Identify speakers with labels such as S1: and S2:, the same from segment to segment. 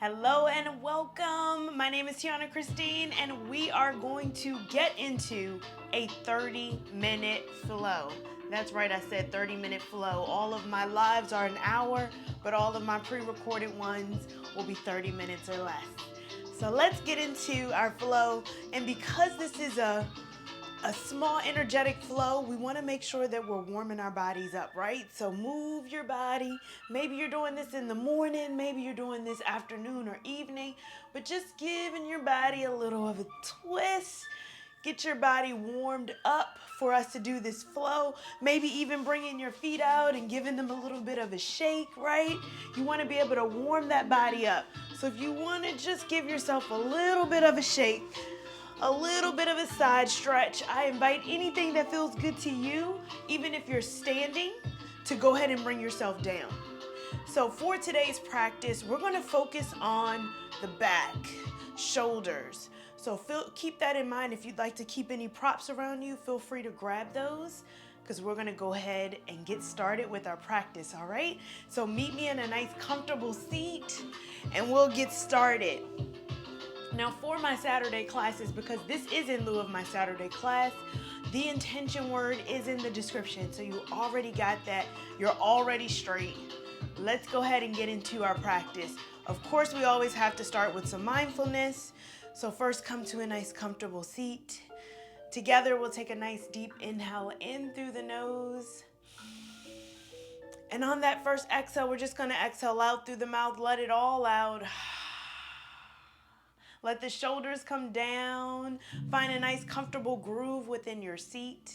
S1: Hello and welcome. My name is Tianna Christine and we are going to get into a 30-minute flow. That's right, I said 30-minute flow. All of my lives are an hour, but all of my pre-recorded ones will be 30 minutes or less. So let's get into our flow. And because this is a small energetic flow, we want to make sure that we're warming our bodies up, right? So move your body. Maybe you're doing this in the morning, maybe you're doing this afternoon or evening, but just giving your body a little of a twist. Get your body warmed up for us to do this flow. Maybe even bringing your feet out and giving them a little bit of a shake, right? You want to be able to warm that body up. So if you want to just give yourself a little bit of a shake, a little bit of a side stretch, I invite anything that feels good to you, even if you're standing, to go ahead and bring yourself down. So for today's practice, we're going to focus on the back, shoulders. So keep that in mind. If you'd like to keep any props around you, feel free to grab those, because we're going to go ahead and get started with our practice, all right? So meet me in a nice comfortable seat and we'll get started. Now for my Saturday classes, because this is in lieu of my Saturday class, the intention word is in the description. So you already got that. You're already straight. Let's go ahead and get into our practice. Of course, we always have to start with some mindfulness. So first, come to a nice comfortable seat. Together, we'll take a nice deep inhale in through the nose. And on that first exhale, we're just going to exhale out through the mouth. Let it all out. Let the shoulders come down. Find a nice comfortable groove within your seat.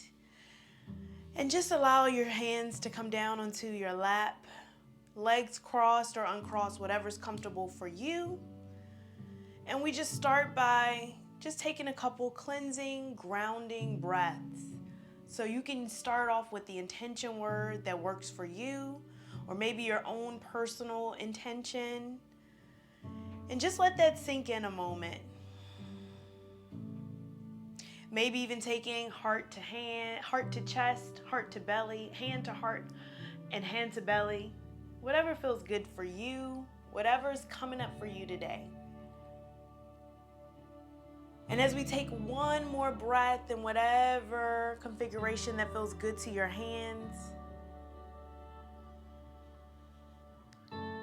S1: And just allow your hands to come down onto your lap. Legs crossed or uncrossed, whatever's comfortable for you. And we just start by just taking a couple cleansing, grounding breaths. So you can start off with the intention word that works for you, or maybe your own personal intention. And just let that sink in a moment. Maybe even taking heart to hand, heart to chest, heart to belly, hand to heart, and hand to belly. Whatever feels good for you, whatever's coming up for you today. And as we take one more breath in whatever configuration that feels good to your hands,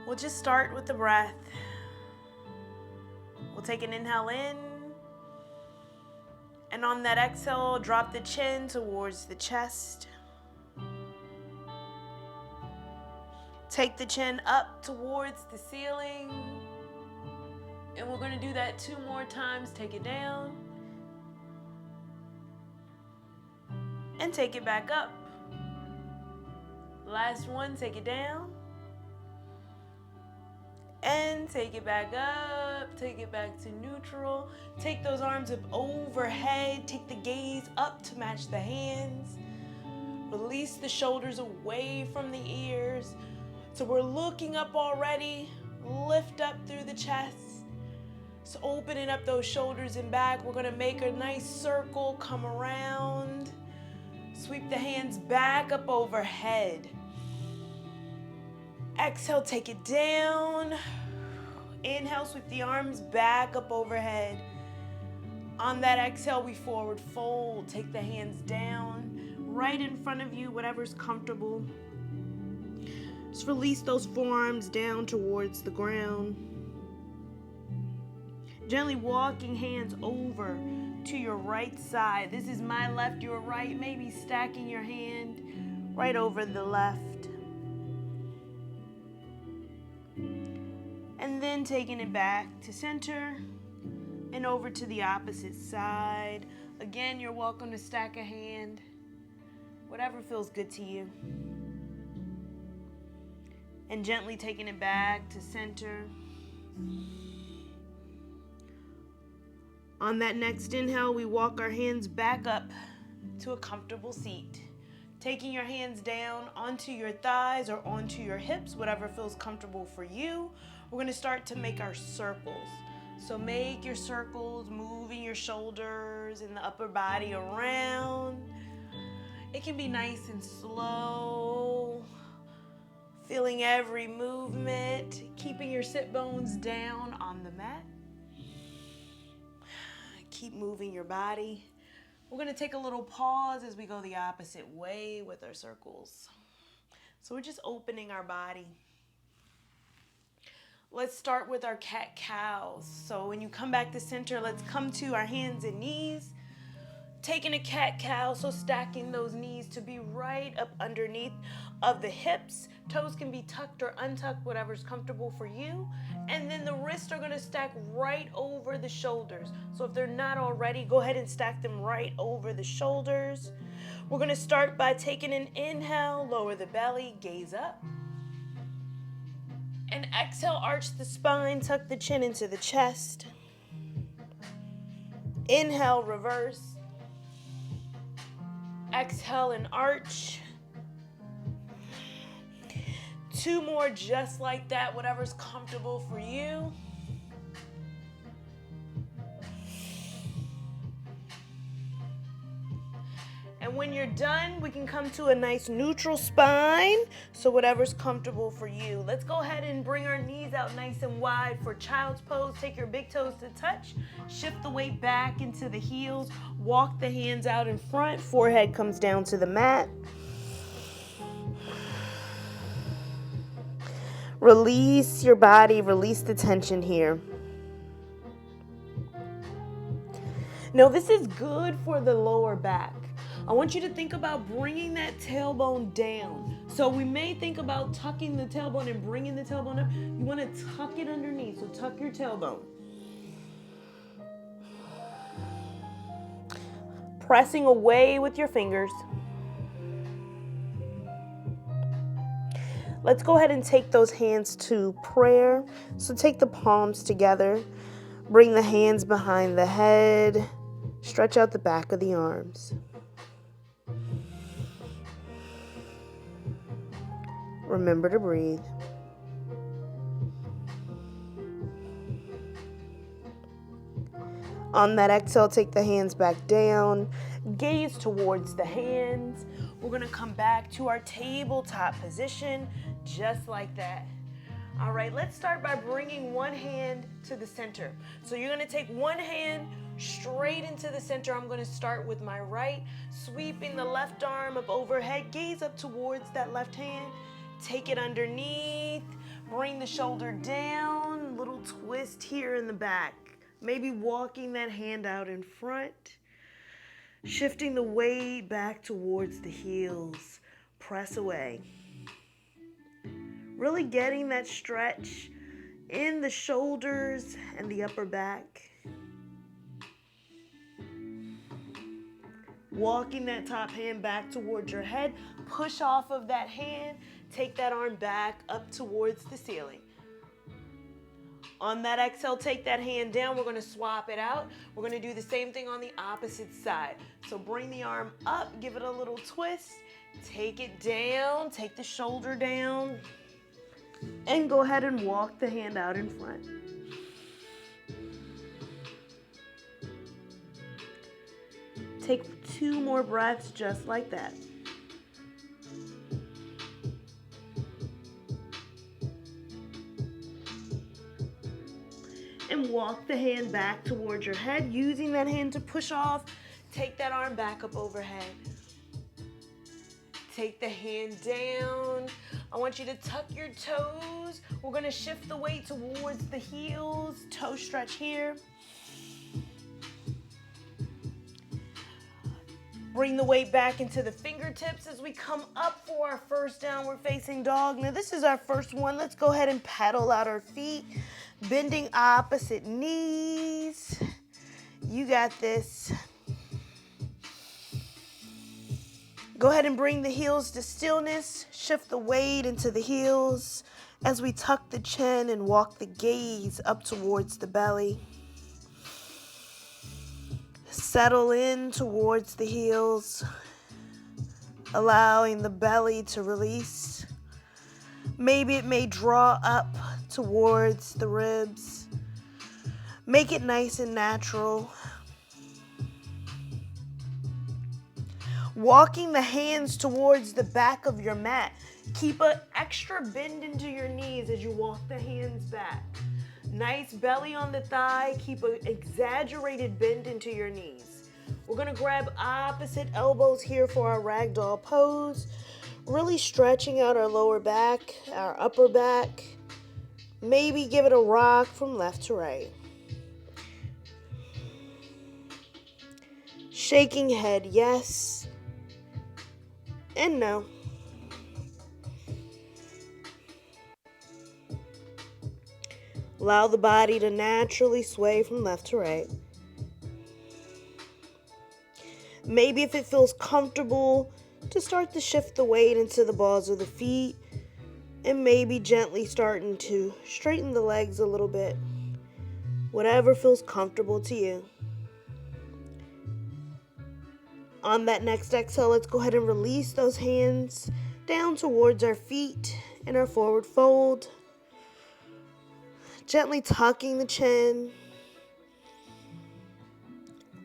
S1: we'll just start with the breath. We'll take an inhale in, and on that exhale, drop the chin towards the chest. Take the chin up towards the ceiling, and we're going to do that 2 more times. Take it down, and take it back up. Last one, take it down. And take it back up, take it back to neutral. Take those arms up overhead, take the gaze up to match the hands. Release the shoulders away from the ears. So we're looking up already, lift up through the chest. So opening up those shoulders and back, we're gonna make a nice circle, come around. Sweep the hands back up overhead. Exhale, take it down. Inhale, sweep the arms back up overhead. On that exhale, we forward fold. Take the hands down, right in front of you, whatever's comfortable. Just release those forearms down towards the ground. Gently walking hands over to your right side. This is my left, your right. Maybe stacking your hand right over the left. And then taking it back to center and over to the opposite side. Again, you're welcome to stack a hand, whatever feels good to you. And gently taking it back to center. On that next inhale, we walk our hands back up to a comfortable seat. Taking your hands down onto your thighs or onto your hips, whatever feels comfortable for you. We're going to start to make our circles. So make your circles, moving your shoulders and the upper body around. It can be nice and slow. Feeling every movement, keeping your sit bones down on the mat. Keep moving your body. We're going to take a little pause as we go the opposite way with our circles. So we're just opening our body. Let's start with our cat-cows. So when you come back to center, let's come to our hands and knees. Taking a cat-cow, so stacking those knees to be right up underneath of the hips. Toes can be tucked or untucked, whatever's comfortable for you. And then the wrists are going to stack right over the shoulders. So if they're not already, go ahead and stack them right over the shoulders. We're going to start by taking an inhale, lower the belly, gaze up. And exhale, arch the spine, tuck the chin into the chest. Inhale, reverse. Exhale and arch. 2 more just like that, whatever's comfortable for you. And when you're done, we can come to a nice neutral spine, so whatever's comfortable for you. Let's go ahead and bring our knees out nice and wide for child's pose. Take your big toes to touch. Shift the weight back into the heels. Walk the hands out in front. Forehead comes down to the mat. Release your body. Release the tension here. Now, this is good for the lower back. I want you to think about bringing that tailbone down. So we may think about tucking the tailbone and bringing the tailbone up. You want to tuck it underneath, so tuck your tailbone. Pressing away with your fingers. Let's go ahead and take those hands to prayer. So take the palms together. Bring the hands behind the head. Stretch out the back of the arms. Remember to breathe. On that exhale, take the hands back down. Gaze towards the hands. We're going to come back to our tabletop position, just like that. All right, let's start by bringing one hand to the center. So you're going to take one hand straight into the center. I'm going to start with my right, sweeping the left arm up overhead. Gaze up towards that left hand. Take it underneath. Bring the shoulder down. Little twist here in the back. Maybe walking that hand out in front. Shifting the weight back towards the heels. Press away. Really getting that stretch in the shoulders and the upper back. Walking that top hand back towards your head. Push off of that hand. Take that arm back up towards the ceiling. On that exhale, take that hand down. We're going to swap it out. We're going to do the same thing on the opposite side. So bring the arm up, give it a little twist. Take it down, take the shoulder down, and go ahead and walk the hand out in front. Take 2 more breaths just like that. And walk the hand back towards your head, using that hand to push off. Take that arm back up overhead. Take the hand down. I want you to tuck your toes. We're going to shift the weight towards the heels. Toe stretch here. Bring the weight back into the fingertips as we come up for our first downward facing dog. Now this is our first one. Let's go ahead and pedal out our feet. Bending opposite knees. You got this. Go ahead and bring the heels to stillness. Shift the weight into the heels as we tuck the chin and walk the gaze up towards the belly. Settle in towards the heels, allowing the belly to release. Maybe it may draw up towards the ribs. Make it nice and natural. Walking the hands towards the back of your mat. Keep an extra bend into your knees as you walk the hands back. Nice belly on the thigh. Keep an exaggerated bend into your knees. We're gonna grab opposite elbows here for our ragdoll pose. Really stretching out our lower back, our upper back. Maybe give it a rock from left to right. Shaking head, yes and no. Allow the body to naturally sway from left to right. Maybe if it feels comfortable, to start to shift the weight into the balls of the feet, and maybe gently starting to straighten the legs a little bit. Whatever feels comfortable to you. On that next exhale, let's go ahead and release those hands down towards our feet in our forward fold. Gently tucking the chin.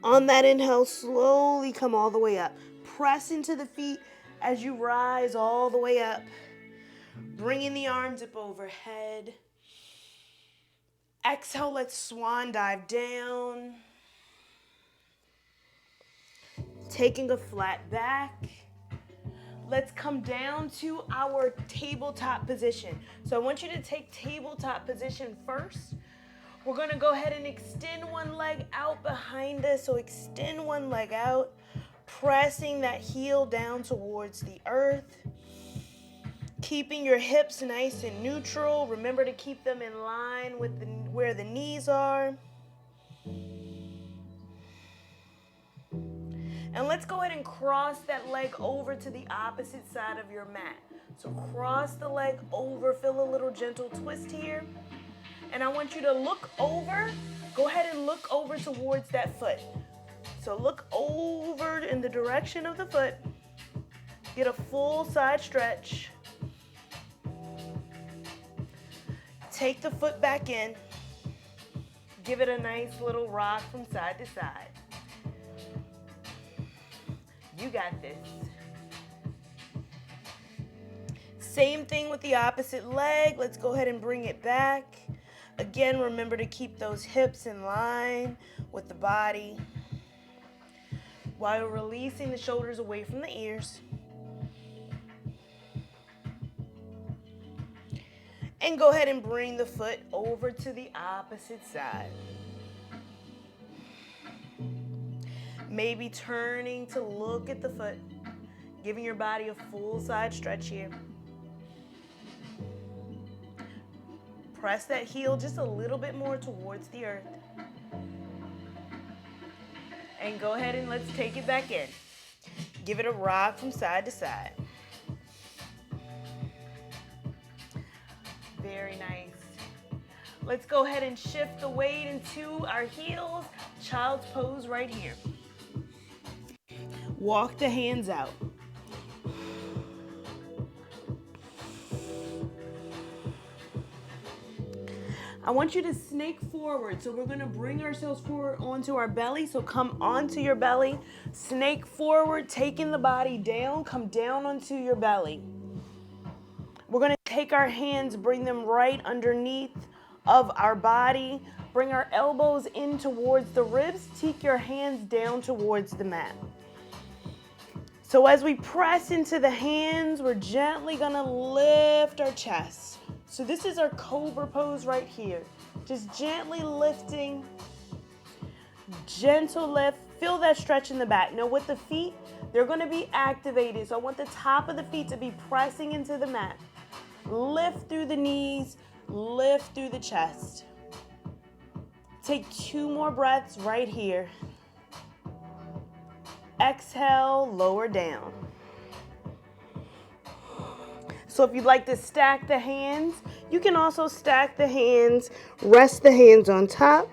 S1: On that inhale, slowly come all the way up. Press into the feet as you rise all the way up. Bringing the arms up overhead. Exhale, let's swan dive down. Taking a flat back. Let's come down to our tabletop position. So I want you to take tabletop position first. We're gonna go ahead and extend one leg out behind us. So extend one leg out, pressing that heel down towards the earth. Keeping your hips nice and neutral. Remember to keep them in line with where the knees are. And let's go ahead and cross that leg over to the opposite side of your mat. So cross the leg over, feel a little gentle twist here. And I want you to look over, go ahead and look over towards that foot. So look over in the direction of the foot. Get a full side stretch. Take the foot back in. Give it a nice little rock from side to side. You got this. Same thing with the opposite leg. Let's go ahead and bring it back. Again, remember to keep those hips in line with the body while releasing the shoulders away from the ears. And go ahead and bring the foot over to the opposite side. Maybe turning to look at the foot, giving your body a full side stretch here. Press that heel just a little bit more towards the earth. And go ahead and let's take it back in. Give it a rock from side to side. Very nice. Let's go ahead and shift the weight into our heels. Child's pose right here. Walk the hands out. I want you to snake forward. So we're gonna bring ourselves forward onto our belly. So come onto your belly, snake forward, taking the body down, come down onto your belly. We're gonna take our hands, bring them right underneath of our body. Bring our elbows in towards the ribs. Take your hands down towards the mat. So as we press into the hands, we're gently gonna lift our chest. So this is our cobra pose right here. Just gently lifting, gentle lift. Feel that stretch in the back. Now with the feet, they're gonna be activated. So I want the top of the feet to be pressing into the mat. Lift through the knees, lift through the chest. Take 2 more breaths right here. Exhale, lower down. So if you'd like to stack the hands, you can also stack the hands, rest the hands on top.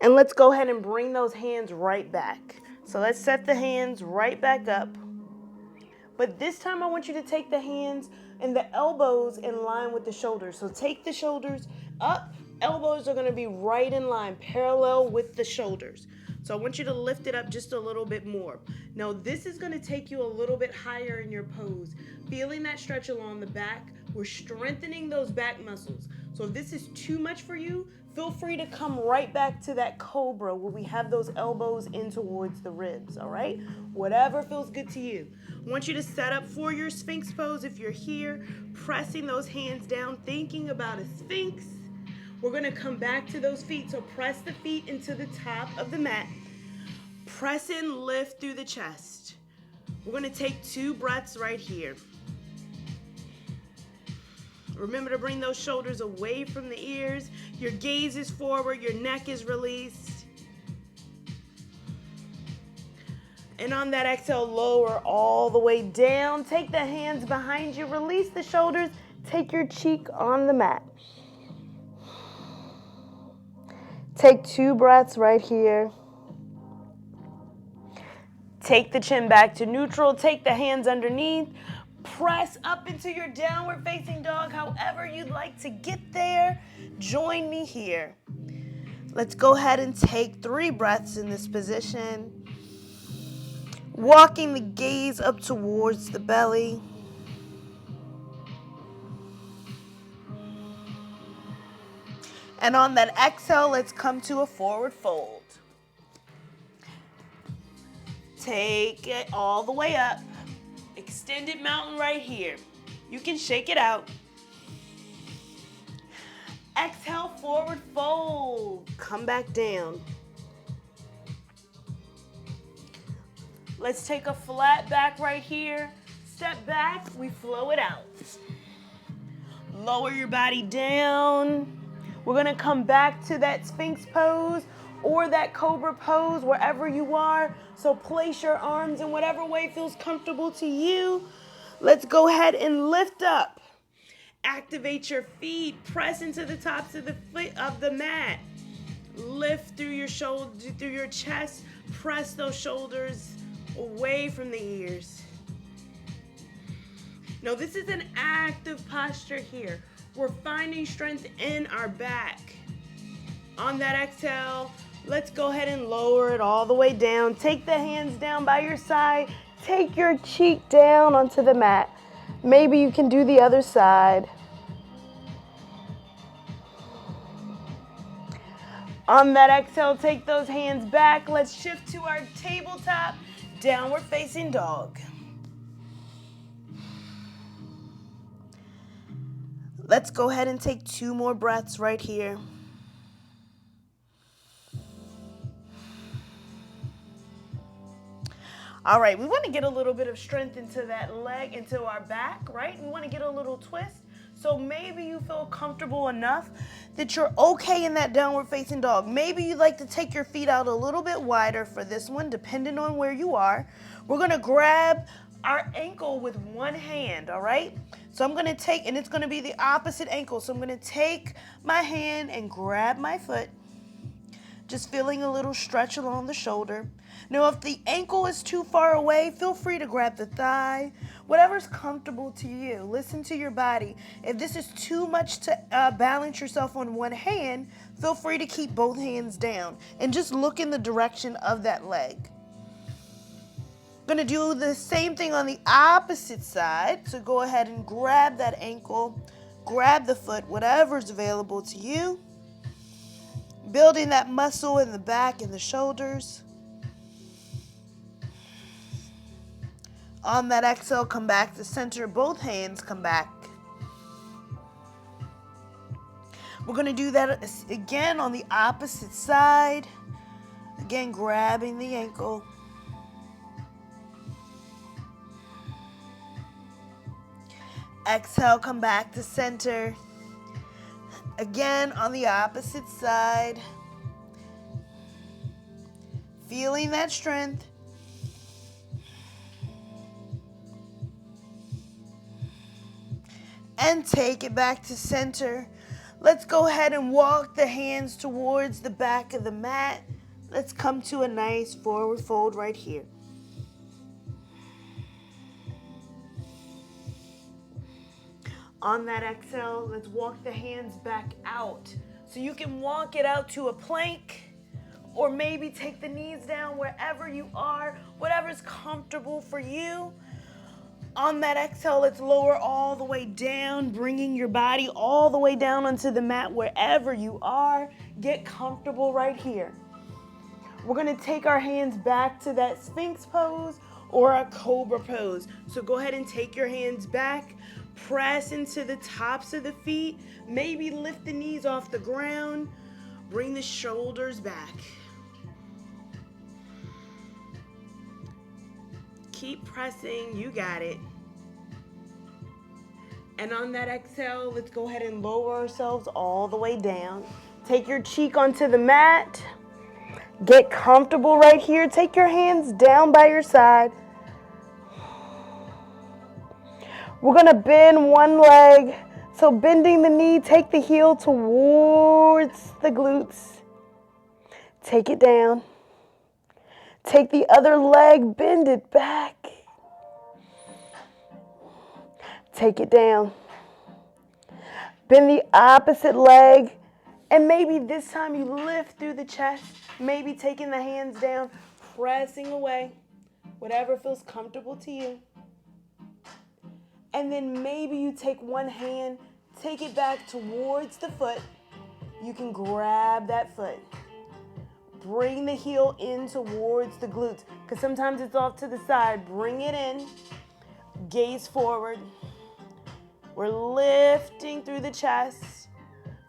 S1: And let's go ahead and bring those hands right back. So let's set the hands right back up. But this time I want you to take the hands and the elbows in line with the shoulders. So take the shoulders up. Elbows are going to be right in line, parallel with the shoulders. So I want you to lift it up just a little bit more. Now this is going to take you a little bit higher in your pose. Feeling that stretch along the back. We're strengthening those back muscles. So if this is too much for you, feel free to come right back to that cobra where we have those elbows in towards the ribs, all right? Whatever feels good to you. I want you to set up for your Sphinx pose if you're here, pressing those hands down, thinking about a Sphinx. We're gonna come back to those feet, so press the feet into the top of the mat. Press and lift through the chest. We're gonna take 2 breaths right here. Remember to bring those shoulders away from the ears. Your gaze is forward, your neck is released. And on that exhale, lower all the way down. Take the hands behind you, release the shoulders, take your cheek on the mat. Take 2 breaths right here. Take the chin back to neutral, take the hands underneath. Press up into your downward facing dog, however you'd like to get there. Join me here. Let's go ahead and take 3 breaths in this position. Walking the gaze up towards the belly. And on that exhale, let's come to a forward fold. Take it all the way up. Extended mountain right here. You can shake it out. Exhale, forward fold. Come back down. Let's take a flat back right here. Step back, we flow it out. Lower your body down. We're gonna come back to that Sphinx pose or that cobra pose, wherever you are. So place your arms in whatever way feels comfortable to you. Let's go ahead and lift up. Activate your feet, press into the tops of the mat. Lift through your shoulder, through your chest, press those shoulders away from the ears. Now this is an active posture here. We're finding strength in our back. On that exhale, let's go ahead and lower it all the way down. Take the hands down by your side. Take your cheek down onto the mat. Maybe you can do the other side. On that exhale, take those hands back. Let's shift to our tabletop, downward facing dog. Let's go ahead and take 2 more breaths right here. All right, we want to get a little bit of strength into that leg, into our back, right? We want to get a little twist. So maybe you feel comfortable enough that you're okay in that downward facing dog. Maybe you'd like to take your feet out a little bit wider for this one, depending on where you are. We're going to grab our ankle with one hand, all right? So I'm going to take, and it's going to be the opposite ankle. So I'm going to take my hand and grab my foot, just feeling a little stretch along the shoulder. Now, if the ankle is too far away, feel free to grab the thigh, whatever's comfortable to you. Listen to your body. If this is too much to balance yourself on one hand, feel free to keep both hands down and just look in the direction of that leg. Going to do the same thing on the opposite side. So go ahead and grab that ankle, grab the foot, whatever's available to you. Building that muscle in the back and the shoulders. On that exhale, come back to center. Both hands come back. We're going to do that again on the opposite side. Again, grabbing the ankle. Exhale, come back to center. Again, on the opposite side. Feeling that strength. And take it back to center. Let's go ahead and walk the hands towards the back of the mat. Let's come to a nice forward fold right here. On that exhale, let's walk the hands back out. So you can walk it out to a plank, or maybe take the knees down wherever you are, whatever's comfortable for you. On that exhale, let's lower all the way down, bringing your body all the way down onto the mat wherever you are. Get comfortable right here. We're going to take our hands back to that Sphinx pose or a Cobra pose. So go ahead and take your hands back, press into the tops of the feet, maybe lift the knees off the ground, bring the shoulders back. Keep pressing, you got it. And on that exhale, let's go ahead and lower ourselves all the way down. Take your cheek onto the mat. Get comfortable right here. Take your hands down by your side. We're going to bend one leg. So bending the knee, take the heel towards the glutes. Take it down. Take the other leg, bend it back. Take it down. Bend the opposite leg. And maybe this time you lift through the chest. Maybe taking the hands down, pressing away. Whatever feels comfortable to you. And then maybe you take one hand, take it back towards the foot. You can grab that foot. Bring the heel in towards the glutes, because sometimes it's off to the side. Bring it in. Gaze forward. We're lifting through the chest.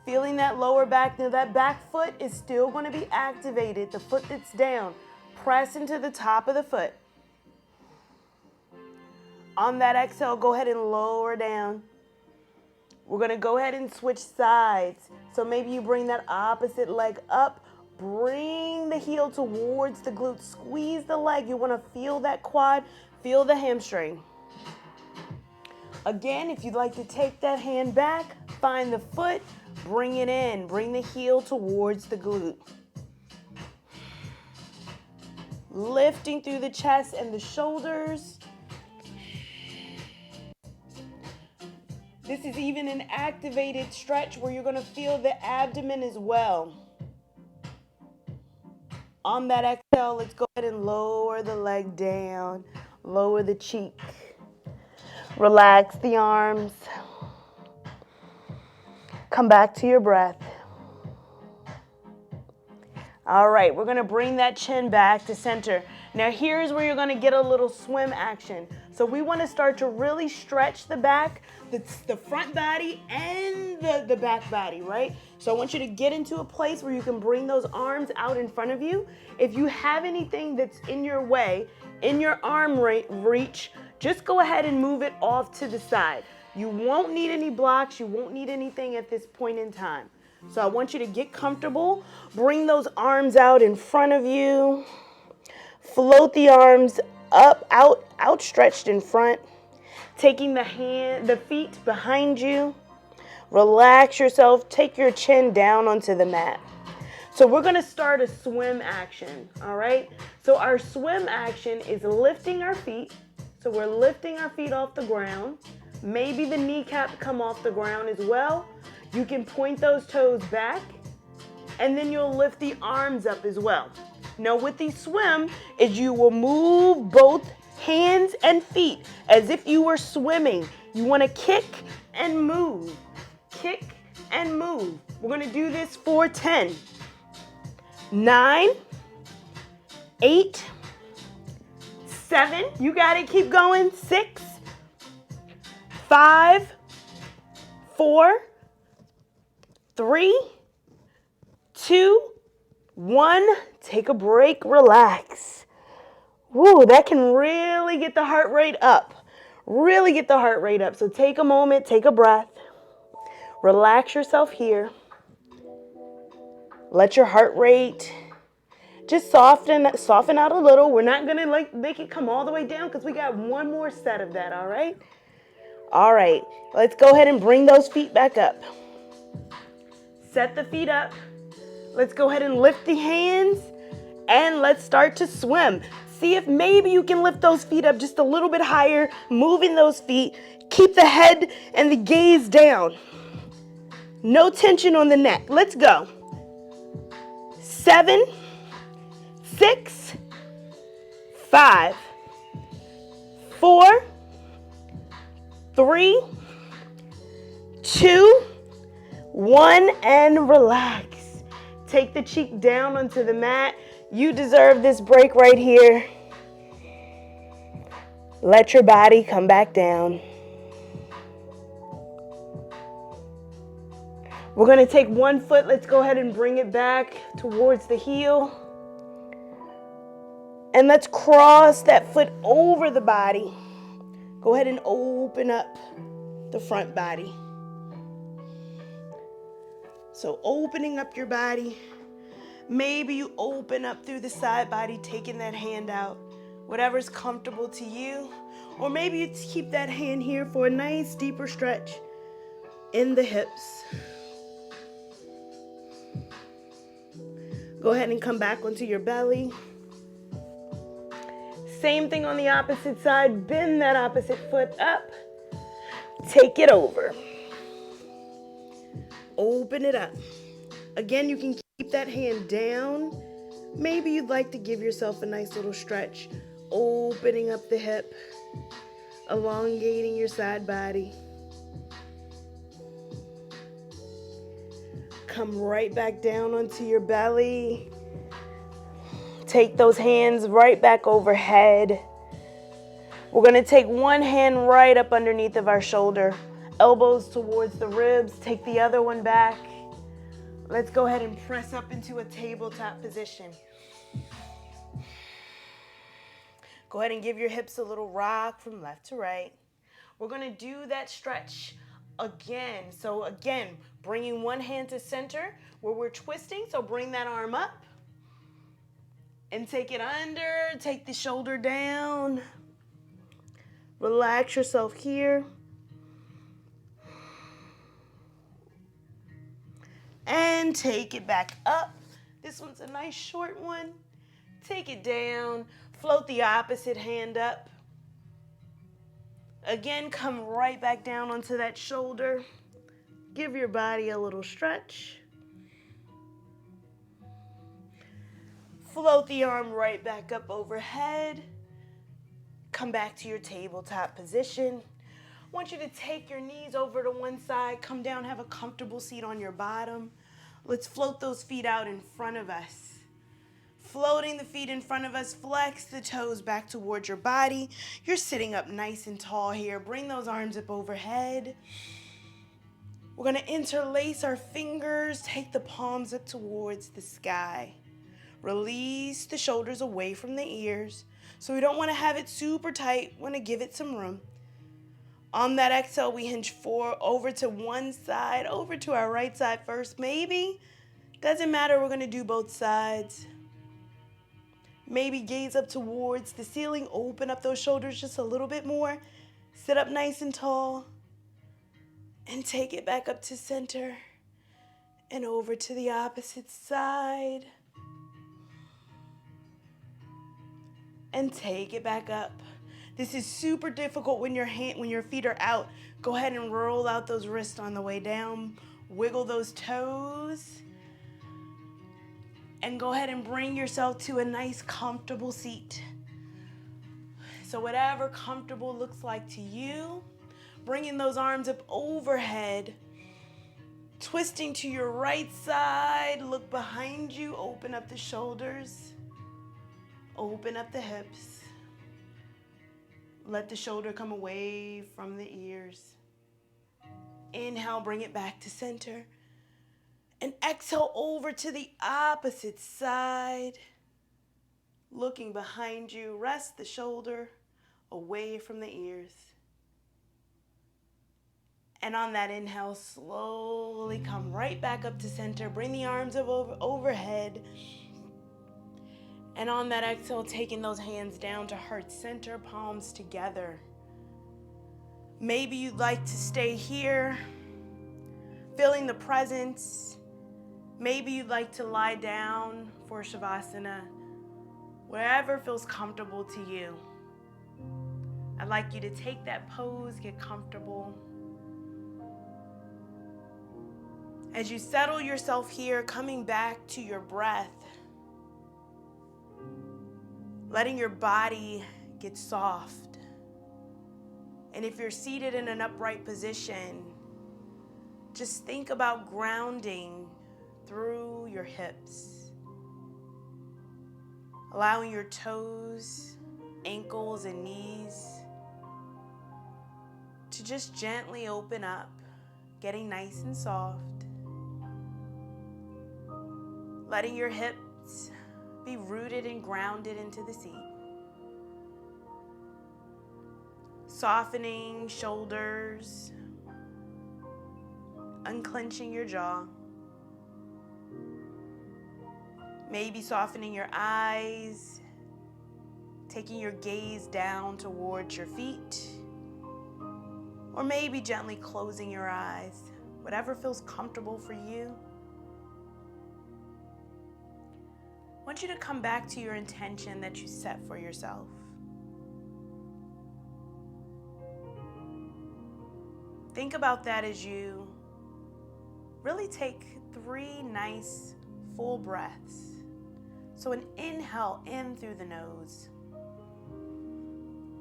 S1: Feeling that lower back. Now that back foot is still going to be activated. The foot that's down. Press into the top of the foot. On that exhale, go ahead and lower down. We're going to go ahead and switch sides. So maybe you bring that opposite leg up. Bring the heel towards the glute. Squeeze the leg. You want to feel that quad. Feel the hamstring. Again, if you'd like to take that hand back, find the foot. Bring it in. Bring the heel towards the glute. Lifting through the chest and the shoulders. This is even an activated stretch where you're going to feel the abdomen as well. On that exhale, let's go ahead and lower the leg down. Lower the cheek. Relax the arms. Come back to your breath. All right, we're going to bring that chin back to center. Now here's where you're going to get a little swim action. So we want to start to really stretch the back, the front body and the back body, right? So I want you to get into a place where you can bring those arms out in front of you. If you have anything that's in your way, in your arm reach, just go ahead and move it off to the side. You won't need any blocks. You won't need anything at this point in time. So I want you to get comfortable. Bring those arms out in front of you. Float the arms up, out, outstretched in front. Taking the feet behind you. Relax yourself. Take your chin down onto the mat. So we're going to start a swim action, all right? So our swim action is lifting our feet. So we're lifting our feet off the ground. Maybe the kneecap come off the ground as well. You can point those toes back, and then you'll lift the arms up as well. Now with the swim is you will move both hands and feet as if you were swimming. You want to kick and move. Kick and move. We're going to do this for 10, 9, 8, 7. You got it. Keep going. 6, 5, 4, 3, 2, 1. Take a break. Relax. Woo, that can really get the heart rate up. Really get the heart rate up. So take a moment. Take a breath. Relax yourself here. Let your heart rate just soften out a little. We're not going to make it come all the way down because we got one more set of that, all right? All right, let's go ahead and bring those feet back up. Set the feet up. Let's go ahead and lift the hands and let's start to swim. See if maybe you can lift those feet up just a little bit higher, moving those feet. Keep the head and the gaze down. No tension on the neck. Let's go. 7, 6, 5, 4, 3, 2, 1, and relax. Take the cheek down onto the mat. You deserve this break right here. Let your body come back down. We're going to take one foot. Let's go ahead and bring it back towards the heel. And let's cross that foot over the body. Go ahead and open up the front body. So opening up your body. Maybe you open up through the side body, taking that hand out. Whatever's comfortable to you. Or maybe you keep that hand here for a nice deeper stretch in the hips. Go ahead and come back onto your belly. Same thing on the opposite side. Bend that opposite foot up. Take it over. Open it up. Again, you can keep that hand down. Maybe you'd like to give yourself a nice little stretch. Opening up the hip. Elongating your side body. Come right back down onto your belly. Take those hands right back overhead. We're going to take one hand right up underneath of our shoulder. Elbows towards the ribs. Take the other one back. Let's go ahead and press up into a tabletop position. Go ahead and give your hips a little rock from left to right. We're going to do that stretch again. So again, bringing one hand to center where we're twisting. So bring that arm up and take it under. Take the shoulder down. Relax yourself here. And take it back up. This one's a nice short one. Take it down. Float the opposite hand up. Again, come right back down onto that shoulder. Give your body a little stretch. Float the arm right back up overhead. Come back to your tabletop position. I want you to take your knees over to one side. Come down, have a comfortable seat on your bottom. Let's float those feet out in front of us. Floating the feet in front of us, flex the toes back towards your body. You're sitting up nice and tall here. Bring those arms up overhead. We're going to interlace our fingers. Take the palms up towards the sky. Release the shoulders away from the ears. So we don't want to have it super tight. We want to give it some room. On that exhale, we hinge forward over to one side, over to our right side first. Maybe, doesn't matter, we're going to do both sides. Maybe gaze up towards the ceiling, open up those shoulders just a little bit more. Sit up nice and tall. And take it back up to center. And over to the opposite side. And take it back up. This is super difficult when your feet are out. Go ahead and roll out those wrists on the way down. Wiggle those toes. And go ahead and bring yourself to a nice, comfortable seat. So whatever comfortable looks like to you, bringing those arms up overhead, twisting to your right side, look behind you, open up the shoulders, open up the hips. Let the shoulder come away from the ears. Inhale, bring it back to center. And exhale over to the opposite side. Looking behind you, rest the shoulder away from the ears. And on that inhale, slowly come right back up to center. Bring the arms up overhead. And on that exhale, taking those hands down to heart center, palms together. Maybe you'd like to stay here, feeling the presence. Maybe you'd like to lie down for Shavasana, wherever feels comfortable to you. I'd like you to take that pose, get comfortable. As you settle yourself here, coming back to your breath, letting your body get soft. And if you're seated in an upright position, just think about grounding through your hips, allowing your toes, ankles, and knees to just gently open up, getting nice and soft, letting your hips be rooted and grounded into the seat. Softening shoulders, unclenching your jaw, maybe softening your eyes, taking your gaze down towards your feet, or maybe gently closing your eyes, whatever feels comfortable for you. I want you to come back to your intention that you set for yourself. Think about that as you really take 3 nice full breaths. So an inhale in through the nose.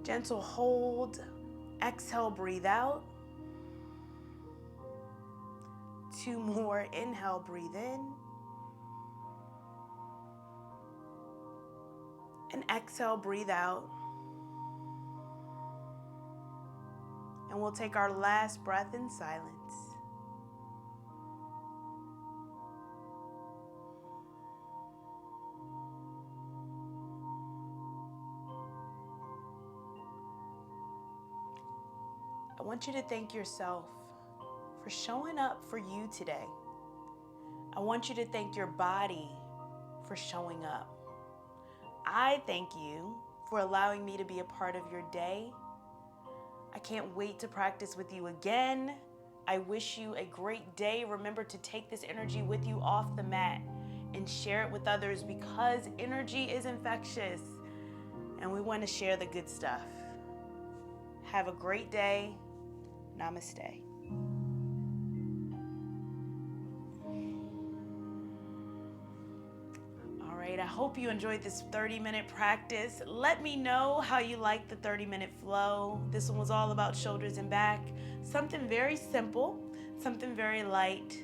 S1: Gentle hold. Exhale, breathe out. 2 more. Inhale, breathe in. And exhale, breathe out. And we'll take our last breath in silence. I want you to thank yourself for showing up for you today. I want you to thank your body for showing up. I thank you for allowing me to be a part of your day. I can't wait to practice with you again. I wish you a great day. Remember to take this energy with you off the mat and share it with others, because energy is infectious and we want to share the good stuff. Have a great day. Namaste. I hope you enjoyed this 30-minute practice. Let me know how you like the 30-minute flow. This one was all about shoulders and back. Something very simple, something very light,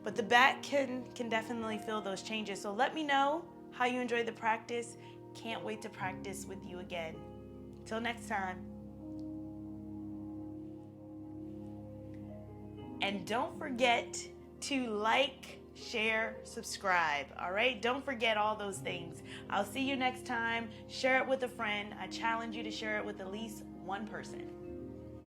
S1: but the back can definitely feel those changes. So let me know how you enjoyed the practice. Can't wait to practice with you again. Till next time. And don't forget to like, share, subscribe, all right? Don't forget all those things. I'll see you next time. Share it with a friend. I challenge you to share it with at least one person.